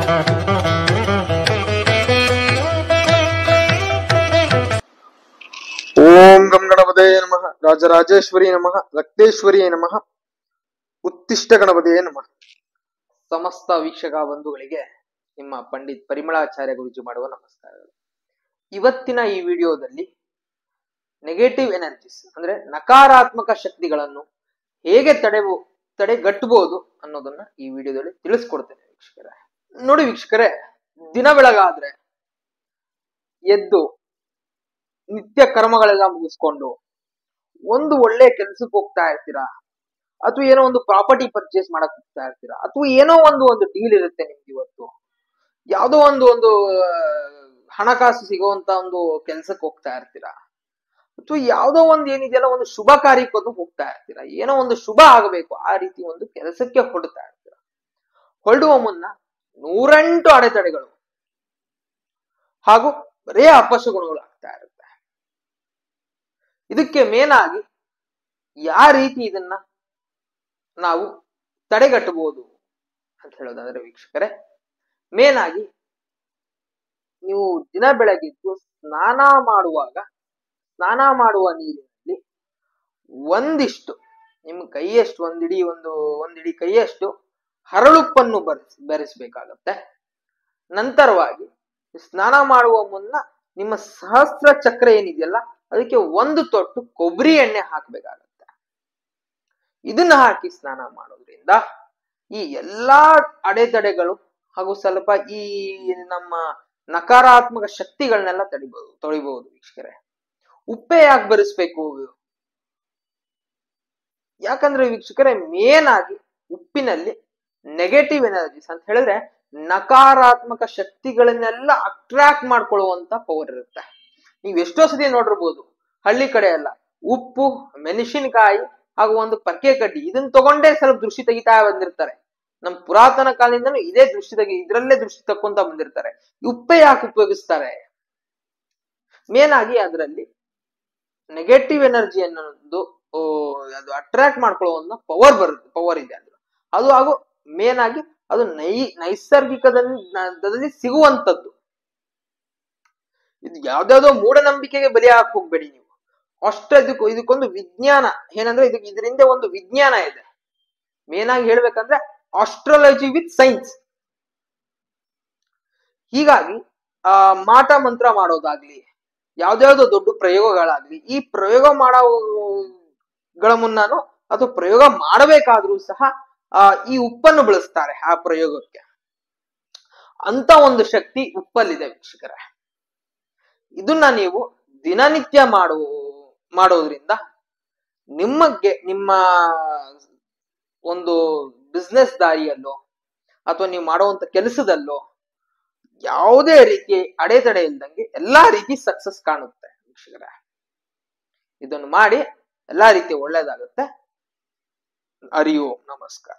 ಓಂ ಗಂ ಗಣಪತಯೇ ನಮಃ. ರಾಜರಾಜೇಶ್ವರಿ ನಮಃ. ಲಕ್ತೇಶ್ವರಿಯೇ ನಮಃ. ಉತ್ತಿಷ್ಟ ಗಣಪತಿಯೇ ನಮಃ. ಸಮಸ್ತ ವೀಕ್ಷಕ ಬಂಧುಗಳಿಗೆ ನಿಮ್ಮ ಪಂಡಿತ್ ಪರಿಮಳಾಚಾರ್ಯ ಗುರುಜಿ ಮಾಡುವ ನಮಸ್ಕಾರಗಳು. ಇವತ್ತಿನ ಈ ವಿಡಿಯೋದಲ್ಲಿ ನೆಗೆಟಿವ್ ಎನರ್ಜೀಸ್ ಅಂದ್ರೆ ನಕಾರಾತ್ಮಕ ಶಕ್ತಿಗಳನ್ನು ಹೇಗೆ ತಡೆಗಟ್ಟಬಹುದು ಅನ್ನೋದನ್ನ ಈ ವಿಡಿಯೋದಲ್ಲಿ ತಿಳಿಸ್ಕೊಡ್ತೇನೆ ವೀಕ್ಷಕರೇ. ನೋಡಿ ವೀಕ್ಷಕರೇ, ದಿನ ಬೆಳಗಾದ್ರೆ ಎದ್ದು ನಿತ್ಯ ಕರ್ಮಗಳೆಲ್ಲ ಮುಗಿಸ್ಕೊಂಡು ಒಂದು ಒಳ್ಳೆ ಕೆಲ್ಸಕ್ಕೆ ಹೋಗ್ತಾ ಇರ್ತೀರಾ, ಅಥವಾ ಏನೋ ಒಂದು ಪ್ರಾಪರ್ಟಿ ಪರ್ಚೇಸ್ ಮಾಡಕ್ ಹೋಗ್ತಾ ಇರ್ತೀರಾ, ಅಥವಾ ಏನೋ ಒಂದು ಡೀಲ್ ಇರುತ್ತೆ ನಿಮ್ಗೆ. ಇವತ್ತು ಯಾವ್ದೋ ಒಂದು ಹಣಕಾಸು ಸಿಗುವಂತ ಒಂದು ಕೆಲ್ಸಕ್ಕೆ ಹೋಗ್ತಾ ಇರ್ತೀರಾ, ಅಥವಾ ಯಾವ್ದೋ ಏನಿದೆಯಲ್ಲ ಒಂದು ಶುಭ ಕಾರ್ಯಕ್ಕೊಂದು ಹೋಗ್ತಾ ಇರ್ತೀರಾ, ಏನೋ ಒಂದು ಶುಭ ಆಗಬೇಕು ಆ ರೀತಿ ಒಂದು ಕೆಲಸಕ್ಕೆ ಹೊರಡ್ತಾ ಇರ್ತೀರಾ. ಹೊರಡುವ ಮುನ್ನ 108 ಅಡೆತಡೆಗಳು ಹಾಗೂ ಬರೇ ಅಪಶಗುಣಗಳು ಆಗ್ತಾ ಇರುತ್ತೆ. ಇದಕ್ಕೆ ಮೇನ್ ಆಗಿ ಯಾವ ರೀತಿ ಇದನ್ನ ನಾವು ತಡೆಗಟ್ಟಬಹುದು ಅಂತ ಹೇಳೋದಾದ್ರೆ ವೀಕ್ಷಕರೇ, ಮೇನ್ ಆಗಿ ನೀವು ದಿನ ಬೆಳಗಿದ್ದು ಸ್ನಾನ ಮಾಡುವ ನೀರಿನಲ್ಲಿ ಒಂದಿಷ್ಟು ನಿಮ್ಮ ಕೈಯಷ್ಟು ಒಂದಿಡಿ ಕೈಯಷ್ಟು ಹರಳುಪ್ಪನ್ನು ಬೆರೆಸಬೇಕಾಗತ್ತೆ. ನಂತರವಾಗಿ ಸ್ನಾನ ಮಾಡುವ ಮುನ್ನ ನಿಮ್ಮ ಸಹಸ್ರ ಚಕ್ರ ಏನಿದೆಯಲ್ಲ ಅದಕ್ಕೆ ಒಂದು ತೊಟ್ಟು ಕೊಬ್ಬರಿ ಎಣ್ಣೆ ಹಾಕ್ಬೇಕಾಗತ್ತೆ. ಇದನ್ನ ಹಾಕಿ ಸ್ನಾನ ಮಾಡೋದ್ರಿಂದ ಈ ಎಲ್ಲಾ ಅಡೆತಡೆಗಳು ಹಾಗೂ ಸ್ವಲ್ಪ ಈ ನಮ್ಮ ನಕಾರಾತ್ಮಕ ಶಕ್ತಿಗಳನ್ನೆಲ್ಲ ತೊಳಿಬಹುದು ವೀಕ್ಷಕರೇ. ಉಪ್ಪೆ ಯಾಕೆ ಬೆರೆಸ್ಬೇಕು? ಯಾಕಂದ್ರೆ ವೀಕ್ಷಕರೇ, ಮೇನ್ ಆಗಿ ಉಪ್ಪಿನಲ್ಲಿ ನೆಗೆಟಿವ್ ಎನರ್ಜೀಸ್ ಅಂತ ಹೇಳಿದ್ರೆ ನಕಾರಾತ್ಮಕ ಶಕ್ತಿಗಳನ್ನೆಲ್ಲ ಅಟ್ರಾಕ್ಟ್ ಮಾಡ್ಕೊಳ್ಳುವಂತ ಪವರ್ ಇರುತ್ತೆ. ನೀವ್ ಎಷ್ಟೋ ಸತಿ ನೋಡಿರ್ಬೋದು, ಹಳ್ಳಿ ಕಡೆ ಎಲ್ಲ ಉಪ್ಪು, ಮೆಣಸಿನಕಾಯಿ ಹಾಗೂ ಒಂದು ಪರ್ಕೆ ಕಡ್ಡಿ ಇದನ್ನ ತಗೊಂಡೇ ಸ್ವಲ್ಪ ದೃಷ್ಟಿ ತೆಗಿತಾ ಬಂದಿರ್ತಾರೆ. ನಮ್ ಪುರಾತನ ಕಾಲದಿಂದನೂ ಇದ್ರಲ್ಲೇ ದೃಷ್ಟಿ ತಕ್ಕೊಂತ ಬಂದಿರ್ತಾರೆ. ಉಪ್ಪೆ ಯಾಕೆ ಉಪಯೋಗಿಸ್ತಾರೆ? ಮೇನ್ ಆಗಿ ಅದರಲ್ಲಿ ನೆಗೆಟಿವ್ ಎನರ್ಜಿ ಅನ್ನೋದು ಅದು ಅಟ್ರಾಕ್ಟ್ ಮಾಡ್ಕೊಳ್ಳುವಂತ ಪವರ್ ಇದೆ ಅದು ಹಾಗೂ ಮೇನ್ ಆಗಿ ಅದು ನೈಸರ್ಗಿಕದಲ್ಲಿ ಸಿಗುವಂತದ್ದು. ಇದು ಯಾವ್ದಾವ್ದೋ ಮೂಢನಂಬಿಕೆಗೆ ಬಲಿ ಹಾಕಿ ಹೋಗ್ಬೇಡಿ ನೀವು. ಇದಕ್ಕೊಂದು ವಿಜ್ಞಾನ ಏನಂದ್ರೆ ಇದರಿಂದ ಒಂದು ವಿಜ್ಞಾನ ಇದೆ. ಮೇನ್ ಆಗಿ ಹೇಳ್ಬೇಕಂದ್ರೆ ಆಸ್ಟ್ರಾಲಜಿ ವಿತ್ ಸೈನ್ಸ್. ಹೀಗಾಗಿ ಮಾಟ ಮಂತ್ರ ಮಾಡೋದಾಗ್ಲಿ, ಯಾವ್ದಾವ್ದೋ ದೊಡ್ಡ ಪ್ರಯೋಗಗಳಾಗ್ಲಿ, ಈ ಪ್ರಯೋಗ ಮಾಡೋಗಳ ಮುನ್ನಾನು ಅಥವಾ ಪ್ರಯೋಗ ಮಾಡಬೇಕಾದ್ರೂ ಸಹ ಈ ಉಪ್ಪನ್ನು ಬಳಸ್ತಾರೆ ಆ ಪ್ರಯೋಗಕ್ಕೆ. ಅಂತ ಒಂದು ಶಕ್ತಿ ಉಪ್ಪಲ್ಲಿದೆ ವೀಕ್ಷಕರೇ. ಇದನ್ನ ನೀವು ದಿನನಿತ್ಯ ಮಾಡೋದ್ರಿಂದ ನಿಮ್ಮ ಒಂದು ಬಿಸ್ನೆಸ್ ದಾರಿಯಲ್ಲೋ ಅಥವಾ ನೀವು ಮಾಡುವಂತ ಕೆಲಸದಲ್ಲೋ ಯಾವುದೇ ರೀತಿ ಅಡೆತಡೆ ಇಲ್ದಂಗೆ ಎಲ್ಲಾ ರೀತಿ ಸಕ್ಸಸ್ ಕಾಣುತ್ತೆ ವೀಕ್ಷಕರೇ. ಇದನ್ನು ಮಾಡಿ ಎಲ್ಲಾ ರೀತಿ ಒಳ್ಳೇದಾಗುತ್ತೆ. ಹರಿ ಓಂ ನಮಸ್ಕಾರ.